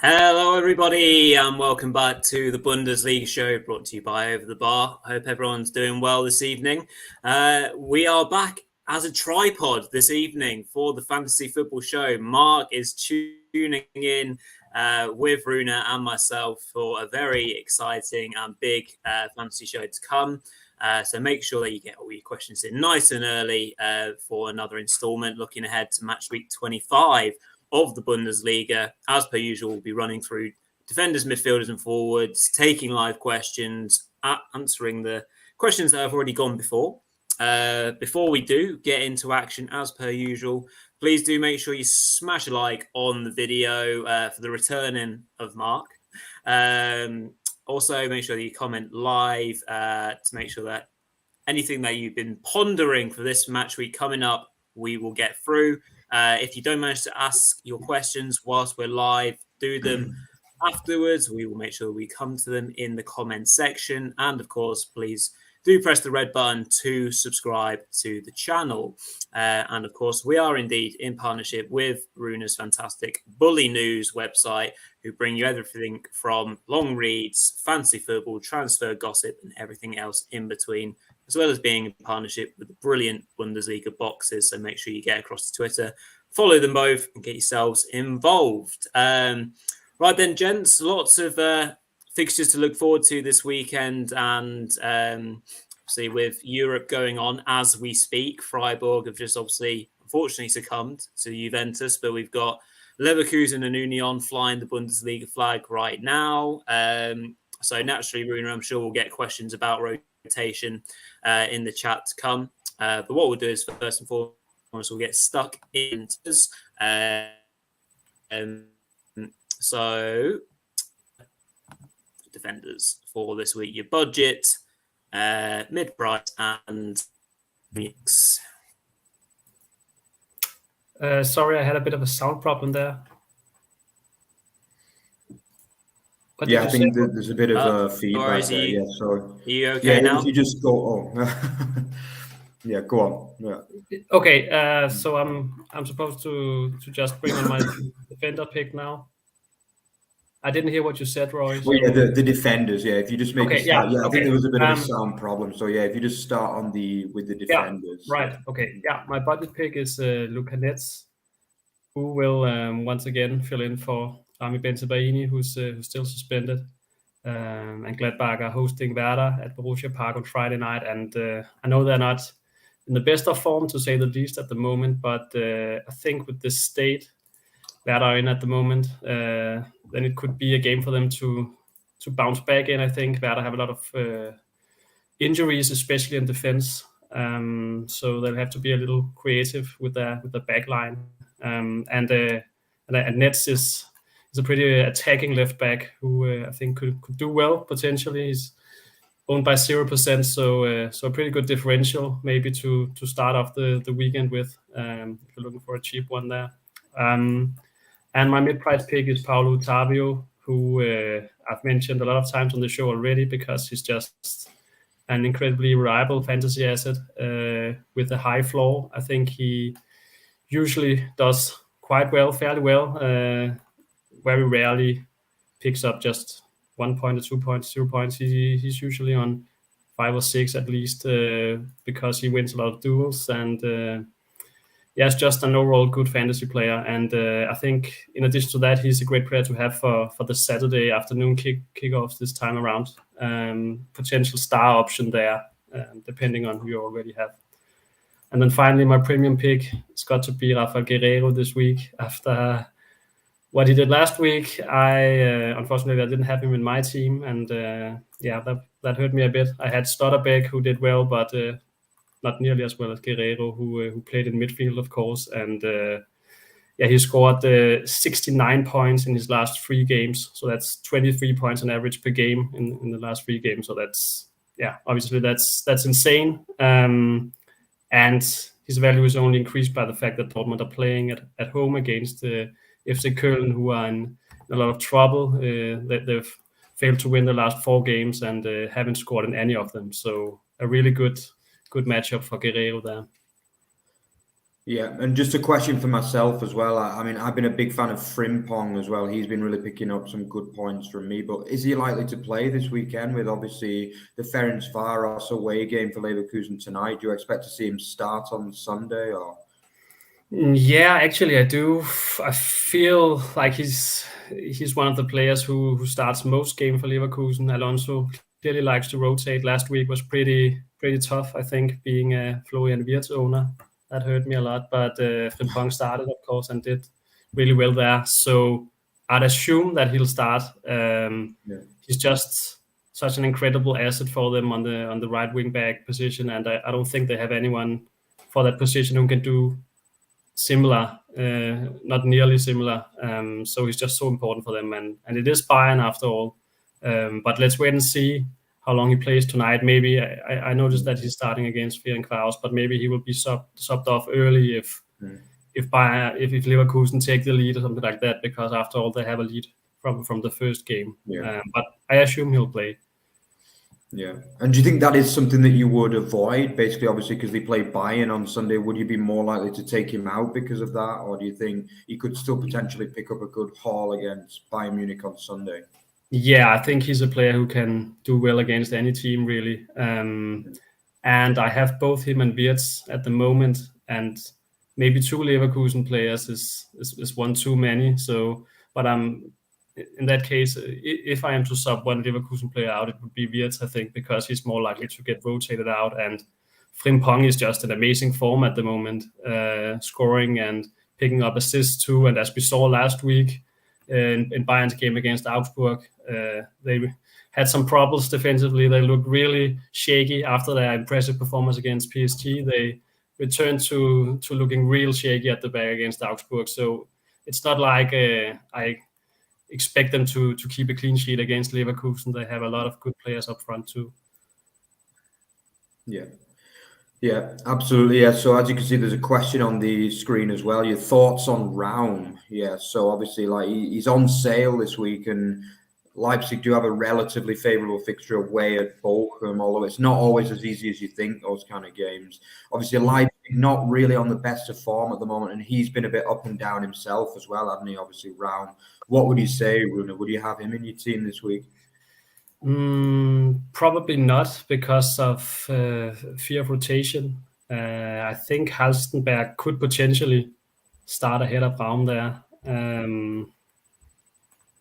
Hello, everybody, and welcome back to the Bundesliga show brought to you by Over the Bar. I hope everyone's doing well this evening. We are back as a tripod this evening for the Fantasy Football Show. Mark is tuning in with Runa and myself for a very exciting and big fantasy show to come. So make sure that you get all your questions in nice and early for another installment looking ahead to Matchweek 25 of the Bundesliga. As per usual, we'll be running through defenders, midfielders and forwards, taking live questions, answering the questions that have already gone before. Before we do get into action, as per usual, please do make sure you smash a like on the video for the returning of Mark. Also, make sure that you comment live to make sure that anything that you've been pondering for this match week coming up, we will get through. If you don't manage to ask your questions whilst we're live, do them afterwards. We will make sure we come to them in the comment section. And of course, please do press the red button to subscribe to the channel. And of course, we are indeed in partnership with Runa's fantastic Bully News website, who bring you everything from long reads, fantasy football, transfer gossip, and everything else in between, as well as being in partnership with the brilliant Bundesliga boxes. So make sure you get across to Twitter, follow them both, and get yourselves involved. Right then, gents, lots of fixtures to look forward to this weekend, and obviously with Europe going on as we speak, Freiburg have just unfortunately succumbed to Juventus, but we've got Leverkusen and Union flying the Bundesliga flag right now. So naturally, Runa, I'm sure we'll get questions about rotation in the chat to come. But what we'll do is, first and foremost, we'll get stuck into this. So defenders for this week, your budget, mid-price and mix. Sorry, I had a bit of a sound problem there. I think there's a bit of feedback there. Yeah, sorry. Are you okay now? If you just go, yeah, go on. Yeah. Okay, so I'm supposed to just bring on my defender pick now. I didn't hear what you said, Roy. So... Well, yeah, the defenders. Yeah, if you just make a start. Yeah, I think there was a bit of a sound problem. So yeah, if you just start with the defenders. Yeah, right. Okay. Yeah, my budget pick is Luka Netz, who will once again fill in for Rami Bensebaini, who's still suspended. And Gladbach are hosting Werder at Borussia Park on Friday night, and I know they're not in the best of form, to say the least, at the moment. But I think with this state Werder are in at the moment, then it could be a game for them to bounce back in. I think Werder have a lot of injuries, especially in defense, so they'll have to be a little creative with the back line. And Netz is a pretty attacking left back who I think could do well potentially. He's owned by 0%, so a pretty good differential maybe to start off the weekend with, if you're looking for a cheap one there. And my mid-price pick is Paulo Otavio, who I've mentioned a lot of times on the show already, because he's just an incredibly reliable fantasy asset with a high floor. I think he usually does quite well, fairly well. Very rarely picks up just 1 point or 2 points, 0 points. He's usually on 5 or 6 at least, because he wins a lot of duels, and it's just an overall good fantasy player. And I think in addition to that, he's a great player to have for the Saturday afternoon kickoffs this time around. Potential star option there, depending on who you already have. And then finally, my premium pick, it's got to be Rafael Guerreiro this week. After what he did last week, unfortunately I didn't have him in my team, and that hurt me a bit. I had Stotterbeck, who did well, but not nearly as well as Guerreiro, who played in midfield, of course. And he scored 69 points in his last 3 games, so that's 23 points on average per game in the last 3 games. So that's obviously that's insane. And his value is only increased by the fact that Dortmund are playing at home against FC Köln, who are in a lot of trouble. They've failed to win the last 4 games and haven't scored in any of them. So a really good matchup for Guerreiro there. Yeah, and just a question for myself as well. I mean, I've been a big fan of Frimpong as well. He's been really picking up some good points from me. But is he likely to play this weekend with obviously the Ferencváros away game for Leverkusen tonight? Do you expect to see him start on Sunday or? Yeah, actually, I do. I feel like he's one of the players who starts most game for Leverkusen. Alonso clearly likes to rotate. Last week was pretty tough, I think, being a Florian Wirtz owner. That hurt me a lot, but Frimpong started, of course, and did really well there. So I'd assume that he'll start. He's just such an incredible asset for them on the right wing back position, and I don't think they have anyone for that position who can do similar, not nearly similar. So he's just so important for them, and it is Bayern after all. But let's wait and see how long he plays tonight. Maybe I noticed that he's starting against Ferencváros, but maybe he will be subbed off early if Bayern, if Leverkusen take the lead or something like that, because after all they have a lead from the first game. But I assume he'll play. Yeah. And do you think that is something that you would avoid, basically, obviously, because they play Bayern on Sunday? Would you be more likely to take him out because of that? Or do you think he could still potentially pick up a good haul against Bayern Munich on Sunday? Yeah, I think he's a player who can do well against any team, really. And I have both him and Wirtz at the moment, and maybe 2 Leverkusen players is one too many. So, but in that case, if I am to sub one Leverkusen player out, it would be Wirtz, I think, because he's more likely to get rotated out. And Frimpong is just an amazing form at the moment, scoring and picking up assists too. And as we saw last week in Bayern's game against Augsburg, they had some problems defensively. They looked really shaky after their impressive performance against PSG. They returned to looking real shaky at the back against Augsburg. So it's not like I expect them to keep a clean sheet against Leverkusen. They have a lot of good players up front too. Yeah, absolutely. Yeah. So as you can see, there's a question on the screen as well. Your thoughts on Raum? Yeah. So obviously, like he's on sale this week, and Leipzig do have a relatively favourable fixture away at Bochum, although it's not always as easy as you think, those kind of games. Obviously, Leipzig not really on the best of form at the moment, and he's been a bit up and down himself as well, hasn't he? Obviously, Raum. What would you say, Rune? Would you have him in your team this week? Probably not, because of fear of rotation. I think Halstenberg could potentially start ahead of Raum there,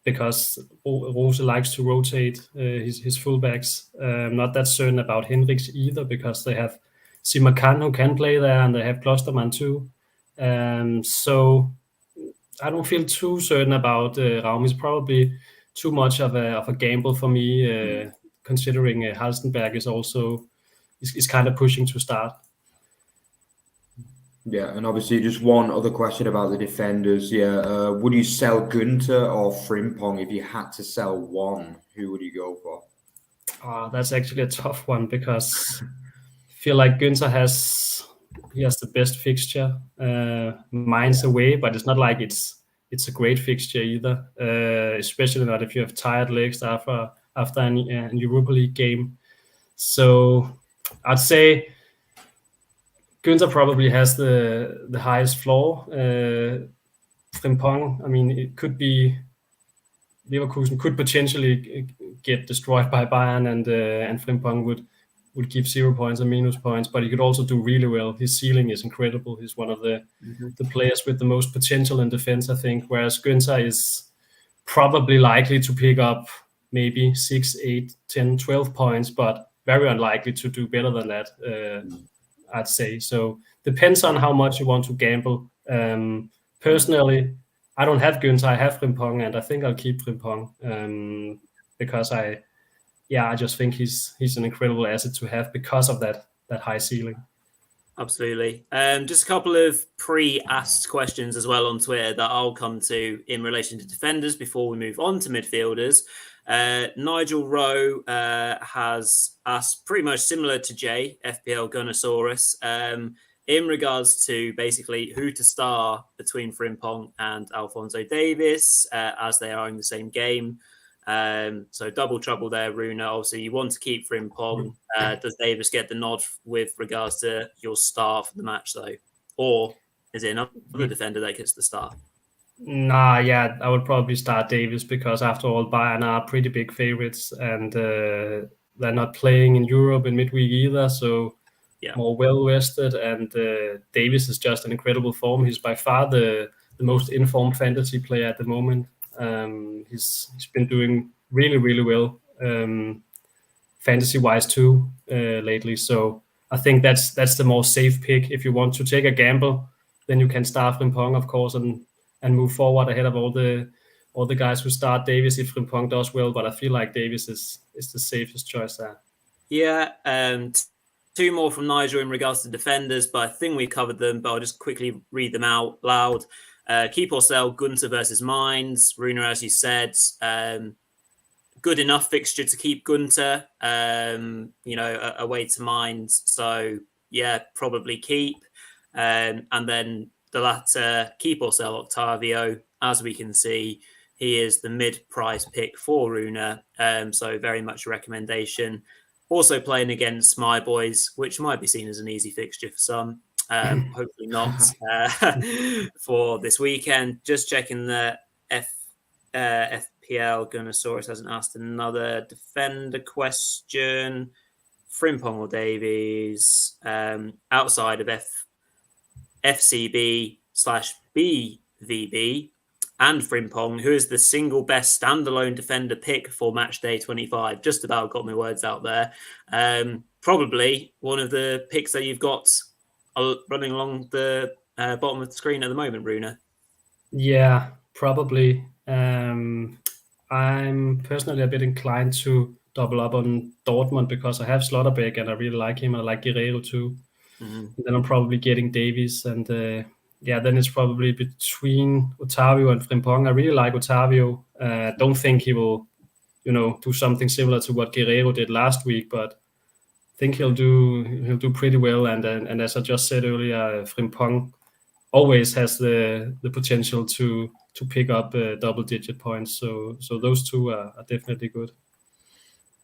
because Rose likes to rotate his fullbacks. I'm not that certain about Henriks either, because they have Simakan who can play there, and they have Klosterman too. So I don't feel too certain about Raum. He's probably too much of a gamble for me, considering Halstenberg is also is kind of pushing to start. Yeah, and obviously just one other question about the defenders. Yeah, would you sell Günther or Frimpong if you had to sell one? Who would you go for? That's actually a tough one, because I feel like Günther has the best fixture. Mainz away, but it's not like it's a great fixture either, especially not if you have tired legs after an Europa League game. So I'd say Günther probably has the highest floor. Frimpong, I mean, it could be Leverkusen could potentially get destroyed by Bayern, and Frimpong would give 0 points or minus points, but he could also do really well. His ceiling is incredible. He's one of the players with the most potential in defense, I think, whereas Günther is probably likely to pick up maybe 6, 8, 10, 12 points, but very unlikely to do better than that, I'd say. So depends on how much you want to gamble. Personally, I don't have Günther, I have Frimpong, and I think I'll keep Frimpong, because I just think he's an incredible asset to have because of that high ceiling. Absolutely. Just a couple of pre-asked questions as well on Twitter that I'll come to in relation to defenders before we move on to midfielders. Nigel Rowe has asked pretty much similar to Jay, FPL Gunnosaurus, in regards to basically who to start between Frimpong and Alphonso Davies, as they are in the same game. So double trouble there, Rune. Obviously, you want to keep Frimpong. Does Davies get the nod with regards to your start for the match, though? Or Is it another defender that gets the start? Nah, yeah, I would probably start Davies because after all, Bayern are pretty big favorites, and they're not playing in Europe in midweek either, so more well rested. And Davies is just an incredible form. He's by far the most informed fantasy player at the moment. He's been doing really, really well fantasy wise too lately. So I think that's the more safe pick. If you want to take a gamble, then you can start Frimpong, of course, and move forward ahead of all the guys who start Davies if Frimpong does well. But I feel like Davies is the safest choice there. Yeah, two more from Nigel in regards to defenders, but I think we covered them. But I'll just quickly read them out loud. Keep or sell, Gunter versus Mainz. Rune, as you said, good enough fixture to keep Gunter, away to Mainz. So, yeah, probably keep. And then the latter, keep or sell Octavio. As we can see, he is the mid-price pick for Rune. So very much a recommendation. Also playing against my boys, which might be seen as an easy fixture for some. Hopefully not for this weekend. Just checking the FPL. Gunnosaurus hasn't asked another defender question. Frimpong or Davies outside of FCB/BVB and Frimpong, who is the single best standalone defender pick for match day 25. Just about got my words out there. Probably one of the picks that you've got running along the bottom of the screen at the moment, Rune. Yeah, probably. I'm personally a bit inclined to double up on Dortmund because I have Slotterbeck and I really like him. I like Guerrero too. And then I'm probably getting Davies, and then it's probably between Otavio and Frimpong. I really like Otavio. Don't think he will, do something similar to what Guerrero did last week, but I think he'll do pretty well. And as I just said earlier, Frimpong always has the potential to pick up double-digit points. So those two are definitely good.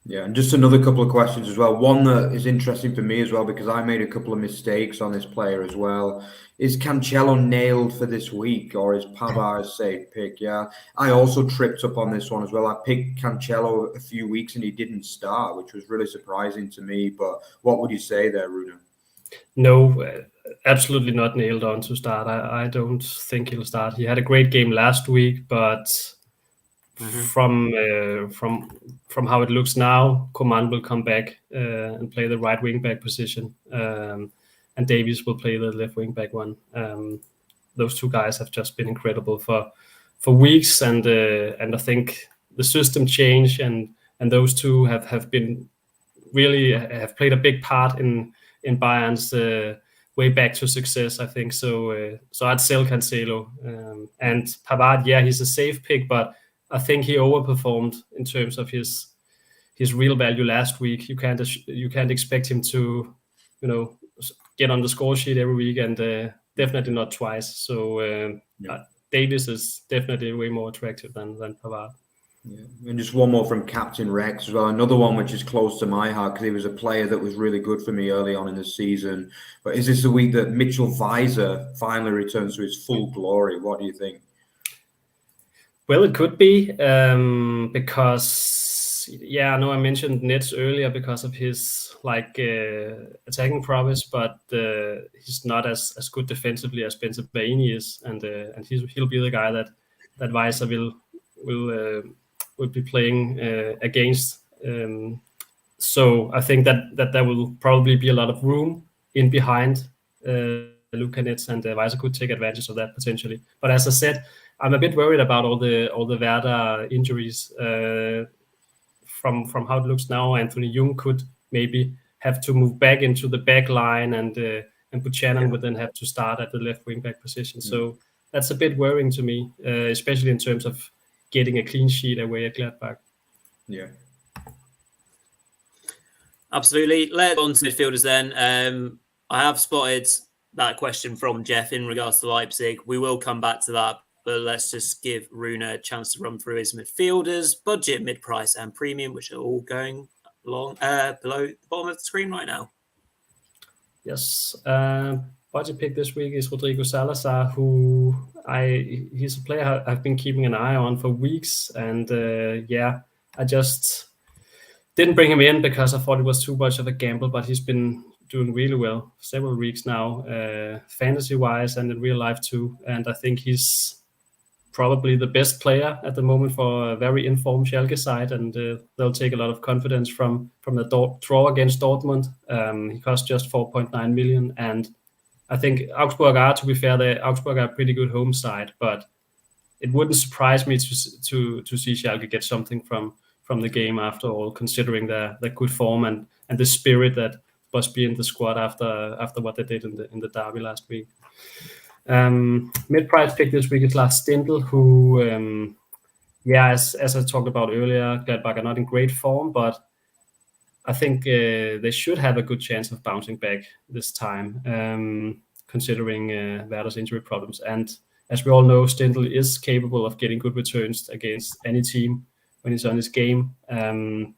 Yeah, and just another couple of questions as well. One that is interesting for me as well, because I made a couple of mistakes on this player as well. Is Cancelo nailed for this week, or is Pavard a safe pick? Yeah, I also tripped up on this one as well. I picked Cancelo a few weeks and he didn't start, which was really surprising to me. But what would you say there, Rune? No, absolutely not nailed on to start. I don't think he'll start. He had a great game last week, but from how it looks now, Coman will come back and play the right wing back position, and Davies will play the left wing back one. Those two guys have just been incredible for weeks, and I think the system change and those two have been really have played a big part in Bayern's way back to success, I think. So I'd sell Cancelo and Pavard. Yeah, he's a safe pick, but I think he overperformed in terms of his real value last week. You can't expect him to, get on the score sheet every week, and definitely not twice. So Davies is definitely way more attractive than Pavard. Yeah. And just one more from Captain Rex as well. Another one which is close to my heart because he was a player that was really good for me early on in the season. But is this the week that Mitchell Weiser finally returns to his full glory? What do you think? Well, it could be because, I know I mentioned Nets earlier because of his attacking prowess, but he's not as good defensively as Benzabaini is, and he'll be the guy that Weiser will be playing against. So I think that there will probably be a lot of room in behind Luka Nets, and Weiser could take advantage of that potentially. But as I said, I'm a bit worried about all the Werder injuries. From how it looks now, Anthony Jung could maybe have to move back into the back line, and Buchanan would then have to start at the left wing back position. So that's a bit worrying to me, especially in terms of getting a clean sheet away at Gladbach. Yeah. Absolutely. Let's on to midfielders then. I have spotted that question from Jeff in regards to Leipzig. We will come back to that, but let's just give Rune a chance to run through his midfielders, budget, mid-price, and premium, which are all going along below the bottom of the screen right now. Yes. budget pick this week is Rodrigo Salazar, who he's a player I've been keeping an eye on for weeks, and I just didn't bring him in because I thought it was too much of a gamble, but he's been doing really well several weeks now, fantasy-wise and in real life too, and I think he's probably the best player at the moment for a very informed Schalke side, and they'll take a lot of confidence from the draw against Dortmund. He cost just 4.9 million, and I think Augsburg are, to be fair, Augsburg are a pretty good home side, but it wouldn't surprise me to see Schalke get something from the game after all, considering their good form and the spirit that must be in the squad after what they did in the derby last week. Mid-price pick this week is Lars Stindl, who, as I talked about earlier, Gladbach are not in great form, but I think they should have a good chance of bouncing back this time, considering Werder's injury problems. And as we all know, Stindl is capable of getting good returns against any team when he's on his game.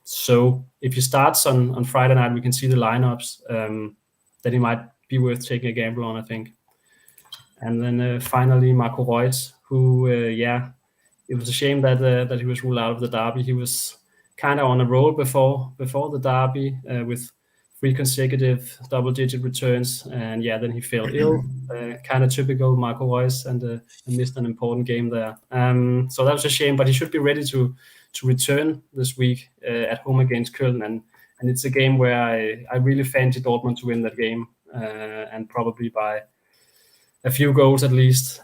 So if he starts on Friday night, we can see the lineups, then he might be worth taking a gamble on, I think. And then finally, Marco Reus, who, it was a shame that he was ruled out of the derby. He was kind of on a roll before the derby with 3 consecutive double-digit returns, and then he fell ill. Kind of typical Marco Reus, and missed an important game there. So that was a shame, but he should be ready to return this week at home against Köln, and it's a game where I really fancy Dortmund to win that game, and probably by a few goals at least.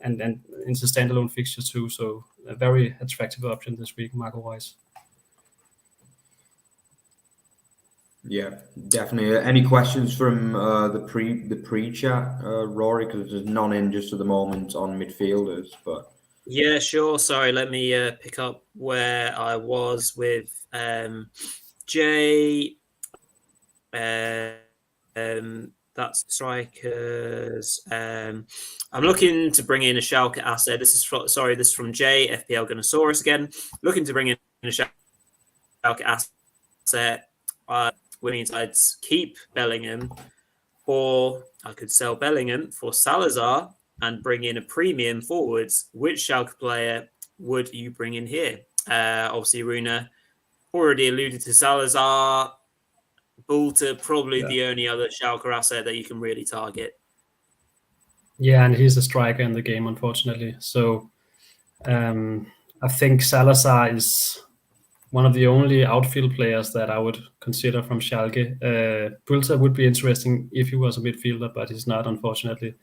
And it's a standalone fixture too, so a very attractive option this week, Marco Reus. Yeah, definitely. Any questions from the pre-chat, Rory? Because there's none in just at the moment on midfielders, but yeah, sure. Sorry, let me pick up where I was with Jay. That's strikers. I'm looking to bring in a Schalke asset. This is from Jay, FPL Gunnosaurus again. Looking to bring in a Schalke asset. Which means I'd keep Bellingham, or I could sell Bellingham for Salazar and bring in a premium forwards. Which Schalke player would you bring in here? Obviously, Runa already alluded to Salazar. Bolter, probably the only other Schalke asset that you can really target. Yeah, and he's a striker in the game, unfortunately. So I think Salazar is one of the only outfield players that I would consider from Schalke. Bolter would be interesting if he was a midfielder, but he's not, unfortunately.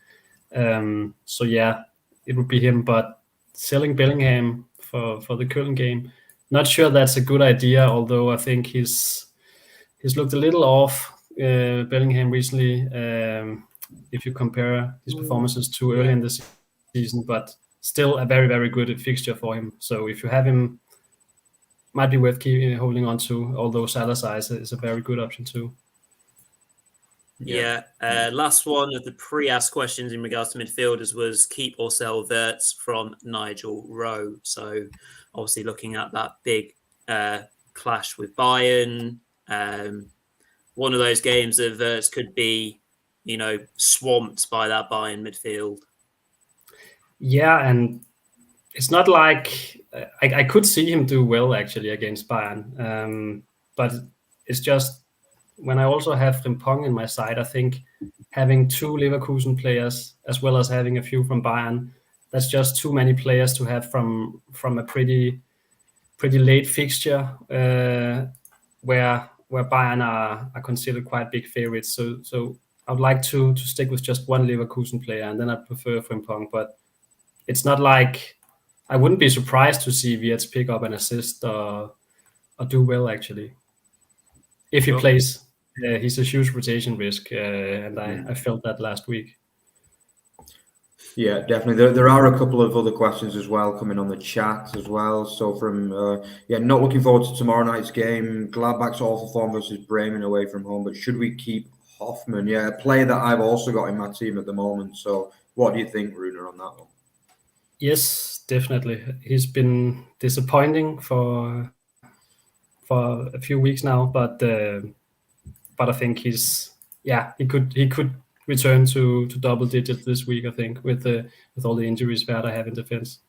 So yeah, it would be him. But selling Bellingham for the Köln game, not sure that's a good idea, although I think he's looked a little off, Bellingham, recently, if you compare his performances to early in the season, but still a very, very good fixture for him. So if you have him, might be worth holding on to, although Salazar is a very good option too. Yeah. Last one of the pre-asked questions in regards to midfielders was keep or sell Wirtz from Nigel Rowe. So obviously looking at that big clash with Bayern, one of those games that Wirtz could be, swamped by that Bayern midfield. Yeah, and it's not like I could see him do well actually against Bayern, but it's just when I also have Frimpong in my side, I think having 2 Leverkusen players as well as having a few from Bayern, that's just too many players to have from a pretty late fixture where Bayern are considered quite big favorites. So I would like to stick with just one Leverkusen player, and then I prefer Frimpong. But it's not like I wouldn't be surprised to see Wirtz pick up an assist or do well, actually. If he plays, he's a huge rotation risk, and I felt that last week. Yeah, definitely. There are a couple of other questions as well coming on the chat as well. So from, not looking forward to tomorrow night's game. Gladbach's awful form versus Bremen away from home, but should we keep Hoffman? Yeah, a player that I've also got in my team at the moment. So what do you think, Runa, on that one? Yes, definitely. He's been disappointing for a few weeks now, but I think he could return to double digits this week, I think, with all the injuries Werder have in defense.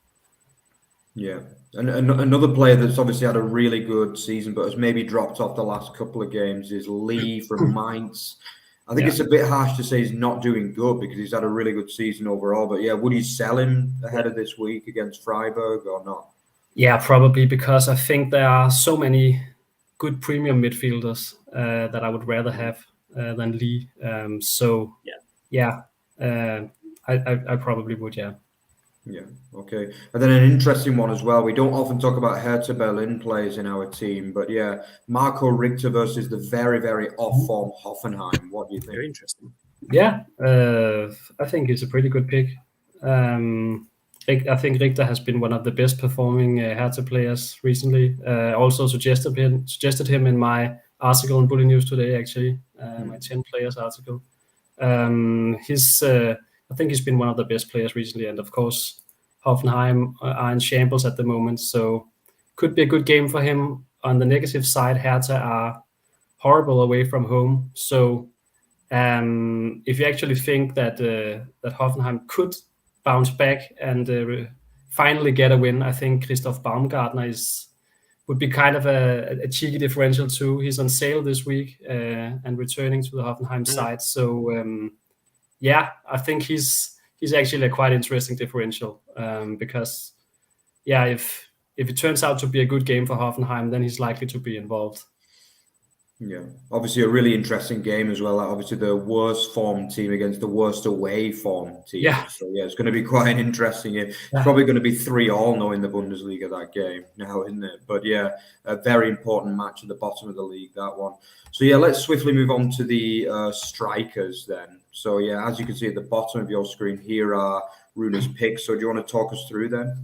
Yeah, and another player that's obviously had a really good season but has maybe dropped off the last couple of games is Lee from Mainz. I think it's a bit harsh to say he's not doing good because he's had a really good season overall. But yeah, would you sell him ahead of this week against Freiburg or not? Yeah, probably, because I think there are so many good premium midfielders that I would rather have than Lee. I probably would, yeah. Yeah, okay. And then an interesting one as well. We don't often talk about Hertha Berlin players in our team, but yeah, Marco Richter versus the very, very off-form Hoffenheim. What do you think? Very interesting. Yeah, I think it's a pretty good pick. I think Richter has been one of the best performing Hertha players recently. Also suggested him in my article on Bully News today, actually, my 10 players article. I think he's been one of the best players recently, and of course, Hoffenheim are in shambles at the moment, so could be a good game for him. On the negative side, Hertha are horrible away from home, so if you actually think that Hoffenheim could bounce back and finally get a win, I think Christoph Baumgartner would be kind of a cheeky differential too. He's on sale this week and returning to the Hoffenheim side, so I think he's actually a quite interesting differential because if it turns out to be a good game for Hoffenheim, then he's likely to be involved. Yeah, obviously a really interesting game as well. Obviously the worst form team against the worst away form team. Yeah. So yeah, it's going to be quite an interesting game. It's probably going to be 3-3 knowing the Bundesliga that game now, isn't it? But yeah, a very important match at the bottom of the league, that one. So yeah, let's swiftly move on to the strikers then. So yeah, as you can see at the bottom of your screen, here are Runa's picks. So do you want to talk us through them?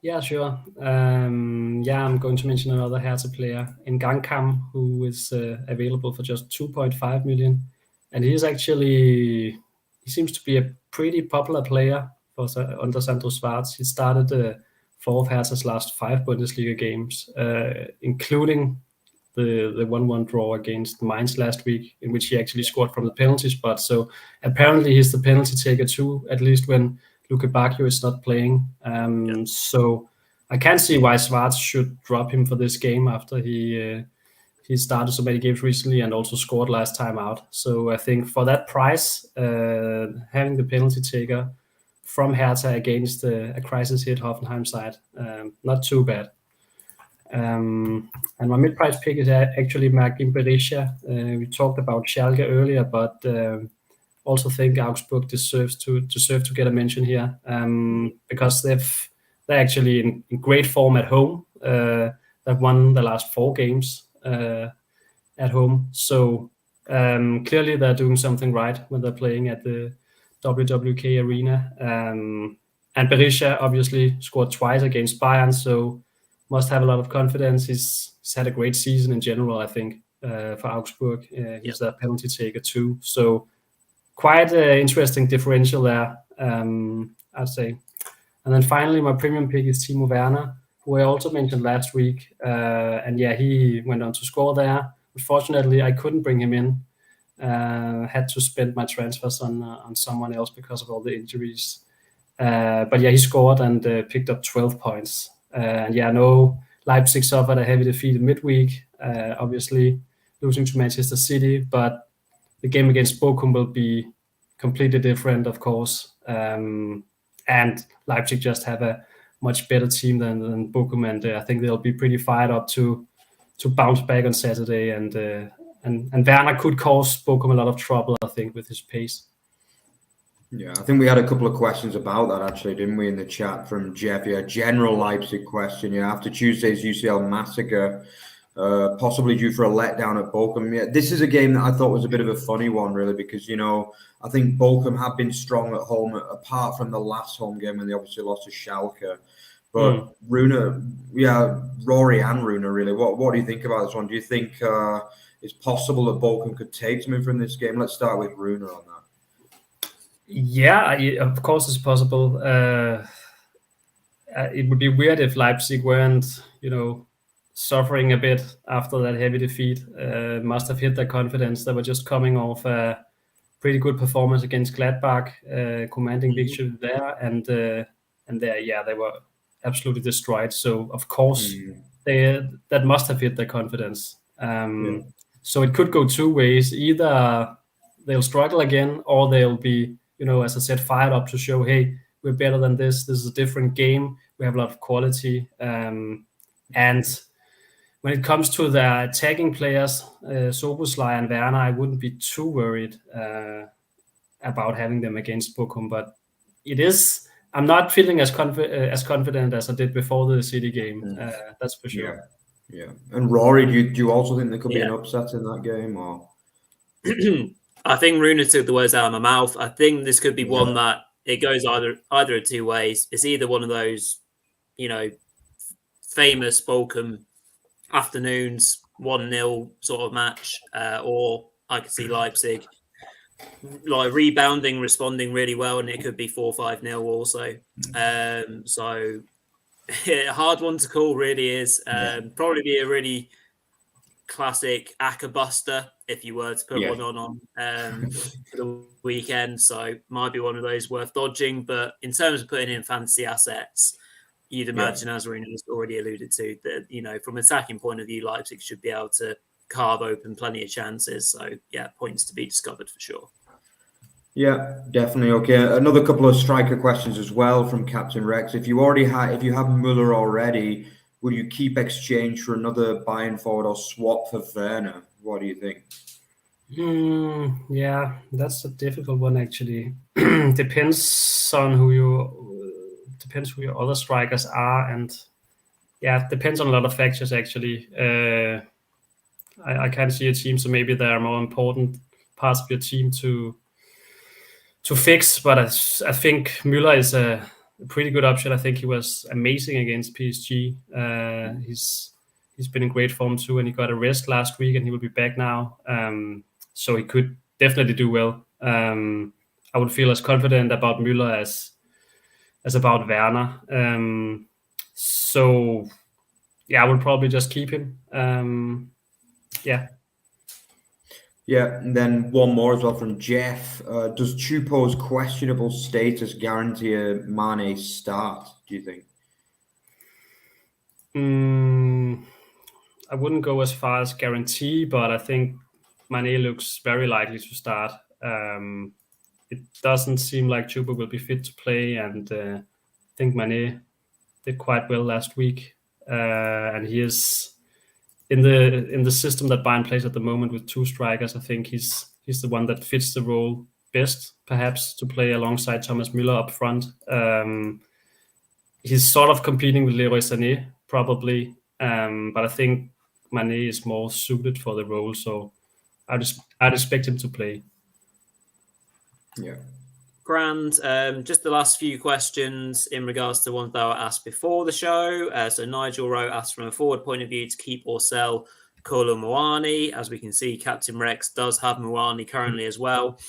Yeah, sure. I'm going to mention another Hertha player in Gangkam who is available for just 2.5 million. And he seems to be a pretty popular player under Sandro Schwarz. He started 4 of Hertha's last 5 Bundesliga games, including the 1-1 draw against Mainz last week, in which he actually scored from the penalty spot. So apparently he's the penalty taker too, at least when Luke Bacchio is not playing. So I can't see why Schwarz should drop him for this game after he started so many games recently and also scored last time out. So I think for that price, having the penalty taker from Hertha against a crisis hit Hoffenheim side, not too bad. And my mid-price pick is actually Martin Berisha. We talked about Schalke earlier, but also think Augsburg deserve to get a mention here because they're actually in great form at home. They've won the last 4 games at home, so clearly they're doing something right when they're playing at the WWK arena. And Berisha obviously scored twice against Bayern, so must have a lot of confidence. He's had a great season in general, I think, for Augsburg. He's their penalty taker too, so quite an interesting differential there, I'd say. And then finally, my premium pick is Timo Werner, who I also mentioned last week. And he went on to score there. Unfortunately, I couldn't bring him in. Had to spend my transfers on someone else because of all the injuries. But he scored and picked up 12 points. No, Leipzig suffered a heavy defeat in midweek, obviously losing to Manchester City, but the game against Bochum will be completely different, of course. And Leipzig just have a much better team than Bochum, and I think they'll be pretty fired up to bounce back on Saturday. And Werner could cause Bochum a lot of trouble, I think, with his pace. Yeah, I think we had a couple of questions about that, actually, didn't we, in the chat from Jeff? Yeah, general Leipzig question. Yeah, after Tuesday's UCL massacre, possibly due for a letdown at Bochum. Yeah, this is a game that I thought was a bit of a funny one, really, because, I think Bochum have been strong at home, apart from the last home game when they obviously lost to Schalke. But Rory and Runa, really, what do you think about this one? Do you think it's possible that Bochum could take something from this game? Let's start with Runa on that. Yeah, of course it's possible. It would be weird if Leipzig weren't, suffering a bit after that heavy defeat. Must have hit their confidence. They were just coming off a pretty good performance against Gladbach, commanding victory there, and there, they were absolutely destroyed. So of course, that must have hit their confidence. So it could go two ways: either they'll struggle again, or they'll be, as I said, fired up to show, hey, we're better than this. This is a different game. We have a lot of quality, and when it comes to the attacking players, Szoboszlai and Werner, I wouldn't be too worried about having them against Bochum, but it is. I'm not feeling as confident as I did before the City game. That's for sure. Yeah. And Rory, do you also think there could be an upset in that game, or? I think Runa took the words out of my mouth. I think this could be one that it goes either of two ways. It's either one of those, famous Bochum afternoons 1-0 sort of match, or I could see Leipzig rebounding, responding really well, and it could be 4-5-0 also. So hard one to call, really is. Probably be a really classic Aka buster if you were to put one on for the weekend. So might be one of those worth dodging. But in terms of putting in fantasy assets, you'd imagine, as Runa has already alluded to, that from an attacking point of view, Leipzig should be able to carve open plenty of chances. So points to be discovered for sure. Yeah, definitely. Okay, another couple of striker questions as well from Captain Rex. If you have Müller already, will you keep exchange for another Bayern forward or swap for Werner? What do you think? Yeah, that's a difficult one actually. Depends who your other strikers are, and it depends on a lot of factors actually. I can't see a team, so maybe there are more important parts of your team to fix, but I think Müller is a pretty good option. I think he was amazing against PSG. He's been in great form too, and he got a rest last week, and he will be back now. So he could definitely do well. I would feel as confident about Müller as about Werner. So I would probably just keep him. Yeah, and then one more as well from Jeff. Does Chupo's questionable status guarantee a Mane start, do you think? I wouldn't go as far as guarantee, but I think Mane looks very likely to start. It doesn't seem like Chupo will be fit to play, and I think Mane did quite well last week. And he is in the system that Bayern plays at the moment with two strikers. I think he's the one that fits the role best, perhaps, to play alongside Thomas Müller up front. He's sort of competing with Leroy Sané, probably, but I think Mane is more suited for the role, so I'd expect him to play. Yeah. Grand. Just the last few questions in regards to ones that were asked before the show. So Nigel wrote, asked from a forward point of view to keep or sell Kolo Muani. As we can see, Captain Rex does have Muani currently as well.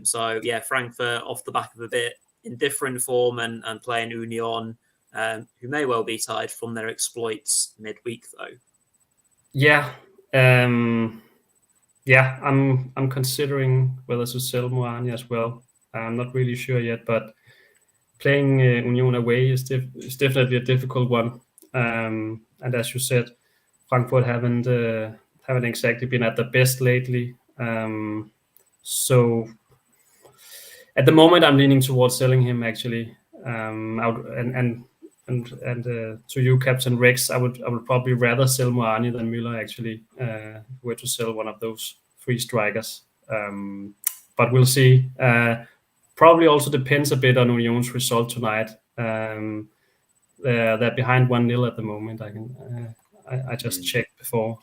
So Frankfurt off the back of a bit in different form and playing Union, who may well be tied from their exploits midweek though. I'm considering whether to sell Muani as well. I'm not really sure yet, but playing Union away is definitely a difficult one. And as you said, Frankfurt haven't exactly been at the best lately. So at the moment, I'm leaning towards selling him actually. And to you, Captain Rex, I would probably rather sell Muani than Müller actually. If we were to sell one of those three strikers, but we'll see. Probably also depends a bit on Union's result tonight. They're behind 1-0 at the moment. I just checked before.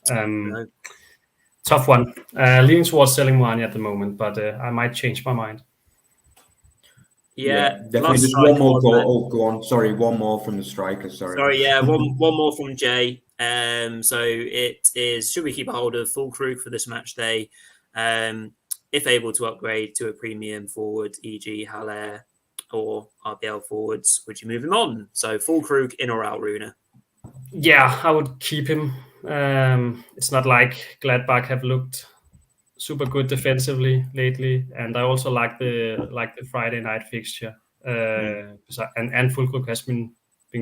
Tough one. Leaning towards selling Muani at the moment, but I might change my mind. Yeah, definitely. Just one more. Go on. Sorry, one more from the striker. Sorry. One more from Jay. So it is: should we keep a hold of Füllkrug for this match day? If able to upgrade to a premium forward, e.g. Haller or RBL forwards, would you move him on? So Füllkrug, in or out, Runa? Yeah, I would keep him. It's not like Gladbach have looked super good defensively lately, and I also like the Friday night fixture. And Fulkrug has been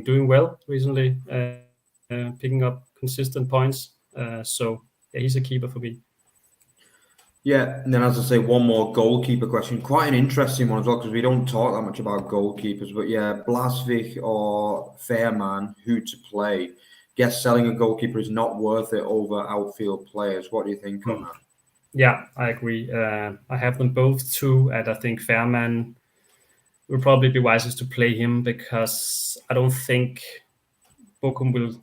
doing well recently, picking up consistent points. So yeah, he's a keeper for me. Yeah, and then as I say, one more goalkeeper question. Quite an interesting one as well, because we don't talk that much about goalkeepers. But yeah, Blasvik or Fairman, who to play? Guess selling a goalkeeper is not worth it over outfield players. What do you think on that? Yeah, I agree. I have them both too, and I think Fairman will probably be wisest to play him, because I don't think Bochum will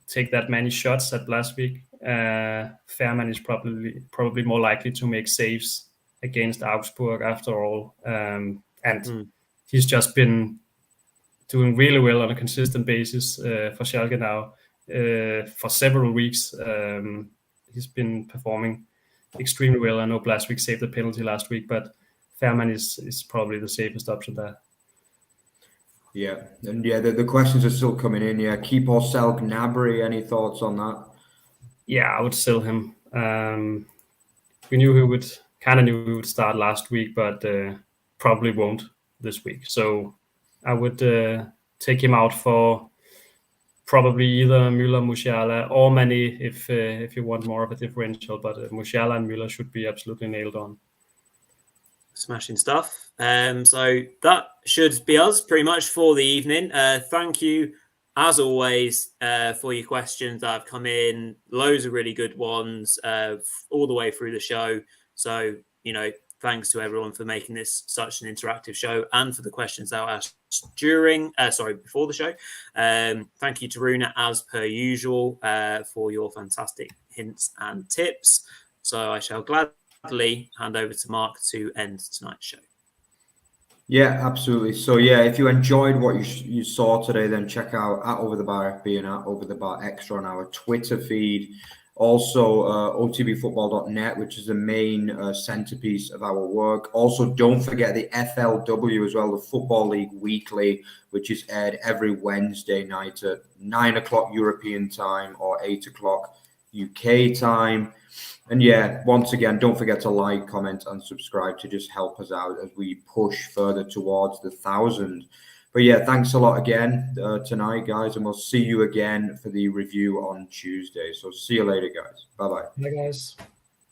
take that many shots at Blasvik. Fairman is probably more likely to make saves against Augsburg after all, and he's just been doing really well on a consistent basis for Schalke now for several weeks. He's been performing extremely well. I know Blasvik saved the penalty last week, but Fairman is probably the safest option there. Yeah, and yeah, the questions are still coming in. Yeah, keep or sell Gnabry. Any thoughts on that? Yeah, I would sell him. We knew he would start last week, but probably won't this week. So I would take him out for probably either Müller, Musiala, or Mane if you want more of a differential. But Musiala and Müller should be absolutely nailed on. Smashing stuff. So that should be us pretty much for the evening. Thank you, as always, for your questions that have come in. Loads of really good ones all the way through the show. So, thanks to everyone for making this such an interactive show, and for the questions that were asked before the show. Thank you to Runa, as per usual, for your fantastic hints and tips. So I shall gladly hand over to Mark to end tonight's show. Yeah, absolutely. So yeah, if you enjoyed what you saw today, then check out at Over the Bar FB and at Over the Bar Extra on our Twitter feed. Also, otbfootball.net, which is the main centerpiece of our work. Also, don't forget the FLW as well, the Football League Weekly, which is aired every Wednesday night at 9 o'clock European time or 8 o'clock UK time. And yeah, once again, don't forget to like, comment, and subscribe to just help us out as we push further towards the 1,000. But yeah, thanks a lot again tonight, guys, and we'll see you again for the review on Tuesday. So see you later, guys. Bye-bye. Bye, guys.